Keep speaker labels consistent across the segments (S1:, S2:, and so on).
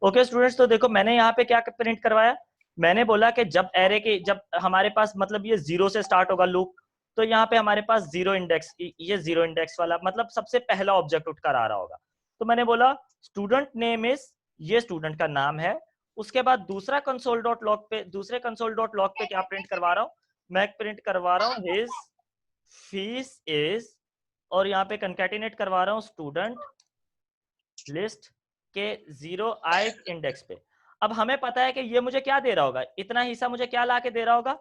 S1: Okay students, तो देखो मैंने यहाँ पे क्या प्रिंट करवाया, मैंने बोला कि जब एरे के, जब हमारे पास मतलब ये 0 से स्टार्ट होगा लूप, तो यहाँ पे हमारे पास 0 इंडेक्स, ये 0 इंडेक्स वाला मतलब सबसे पहला ऑब्जेक्ट उठकर आ रहा होगा। तो मैंने बोला स्टूडेंट नेम इज, ये स्टूडेंट का नाम है। उसके बाद दूसरा कंसोल डॉट लॉग पे, दूसरे कंसोल डॉट लॉग पे क्या प्रिंट करवा रहा हूँ, मैं प्रिंट करवा रहा हूँ हिज फीस इज, और यहाँ पे कंकैटिनेट करवा रहा हूँ स्टूडेंट लिस्ट के 0 इंडेक्स पे। अब हमें पता है कि ये मुझे क्या दे रहा होगा, इतना हिस्सा मुझे क्या ला के दे रहा होगा,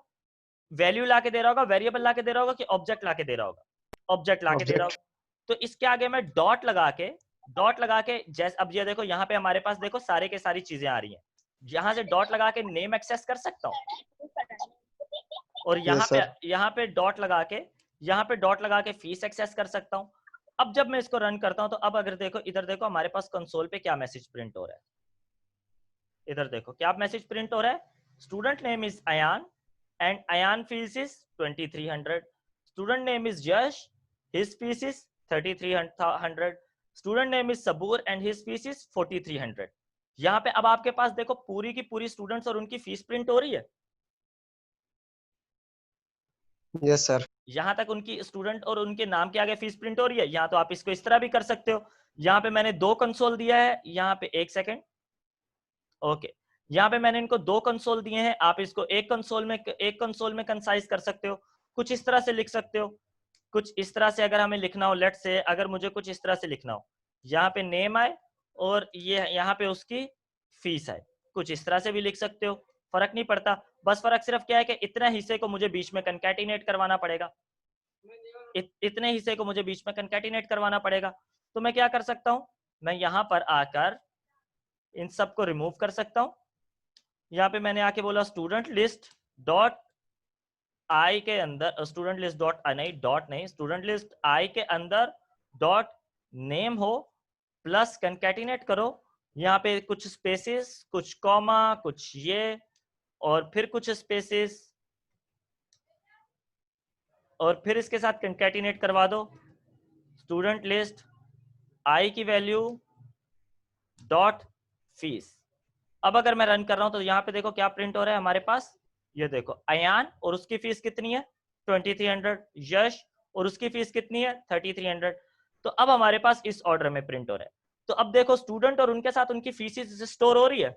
S1: वैल्यू ला के दे रहा होगा, वेरिएबल ला के दे रहा होगा, कि ऑब्जेक्ट ला के दे रहा होगा, ऑब्जेक्ट ला के दे रहा
S2: ऑब्जेक्ट।
S1: होगा। तो इसके आगे मैं डॉट लगा के जैसे, अब ये देखो यहाँ पे हमारे पास देखो सारे के सारी चीजें आ रही हैं, यहां से डॉट लगा के नेम एक्सेस कर सकता हूँ, और
S2: यस सर।
S1: यहाँ पे डॉट लगा के फीस एक्सेस कर सकता हूँ। अब जब मैं इसको रन करता हूँ, तो अब अगर देखो इधर देखो हमारे पास कंसोल पे क्या मैसेज प्रिंट हो रहा है, इधर देखो क्या मैसेज प्रिंट हो रहा है, student name is Ayaan and Ayaan fees is 2300, student name is Yash, his fees is 3300, student name is Saboor and his fees is 4300। यहाँ पे अब आपके पास देखो पूरी की पूरी स्टूडेंट्स और उनकी फीस प्रिंट हो रही है।
S2: Yes sir.
S1: यहां तक उनकी स्टूडेंट और उनके नाम के आगे फीस प्रिंट हो रही है। यहाँ तो आप इसको इस तरह भी कर सकते हो, यहाँ पे मैंने 2 कंसोल दिया है, यहाँ पे 1 सेकेंड, ओके, यहाँ पे मैंने इनको 2 कंसोल दिए हैं, आप इसको एक कंसोल में कंसाइज कर सकते हो, कुछ इस तरह से लिख सकते हो, कुछ इस तरह से अगर हमें लिखना हो, लेट से अगर मुझे कुछ इस तरह से लिखना हो, यहाँ पे नेम आए और ये यहाँ पे उसकी फीस आए, कुछ इस तरह से भी लिख सकते हो, फर्क नहीं पड़ता। बस फर्क सिर्फ क्या है कि इतने हिस्से को मुझे बीच में कंकैटिनेट करवाना पड़ेगा, इतने हिस्से को मुझे बीच में कंकैटिनेट करवाना पड़ेगा। तो मैं क्या कर सकता हूं, मैं यहां पर आकर इन सब को रिमूव कर सकता हूं। यहाँ पे मैंने आके बोला स्टूडेंट लिस्ट डॉट आई के अंदर, स्टूडेंट लिस्ट डॉट नहीं, डॉट नहीं, स्टूडेंट लिस्ट आई के अंदर डॉट नेम हो प्लस कंकैटिनेट करो, यहाँ पे कुछ स्पेसेस, कुछ कॉमा, कुछ ये, और फिर कुछ स्पेसेस, और फिर इसके साथ कंकैटिनेट करवा दो स्टूडेंट लिस्ट आई की वैल्यू डॉट फीस। अब अगर मैं रन कर रहा हूं तो यहाँ पे देखो क्या प्रिंट हो रहा है हमारे पास, ये देखो अयान और उसकी फीस कितनी है 2300, यश और उसकी फीस कितनी है 3300। तो अब हमारे पास इस ऑर्डर में प्रिंट हो रहा है। तो अब देखो स्टूडेंट और उनके साथ उनकी फीस स्टोर हो रही है।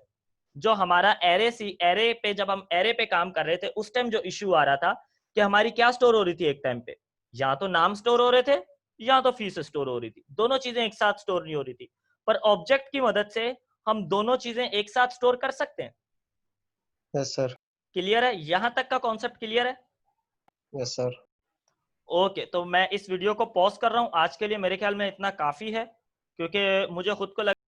S1: जो हमारा एरे पे, जब हम एरे पे काम कर रहे थे उस टाइम जो इश्यू आ रहा था कि हमारी क्या स्टोर हो रही थी एक टाइम पे, या तो नाम स्टोर हो रहे थे या तो फीस स्टोर हो रही थी, दोनों चीजें एक साथ स्टोर नहीं हो रही थी। पर ऑब्जेक्ट की मदद से हम दोनों चीजें एक साथ स्टोर कर सकते हैं।
S2: Yes sir.
S1: क्लियर है, यहां तक का कॉन्सेप्ट क्लियर है?
S2: Yes sir.
S1: ओके, तो मैं इस वीडियो को पॉज कर रहा हूं, आज के लिए मेरे ख्याल में इतना काफी है, क्योंकि मुझे खुद को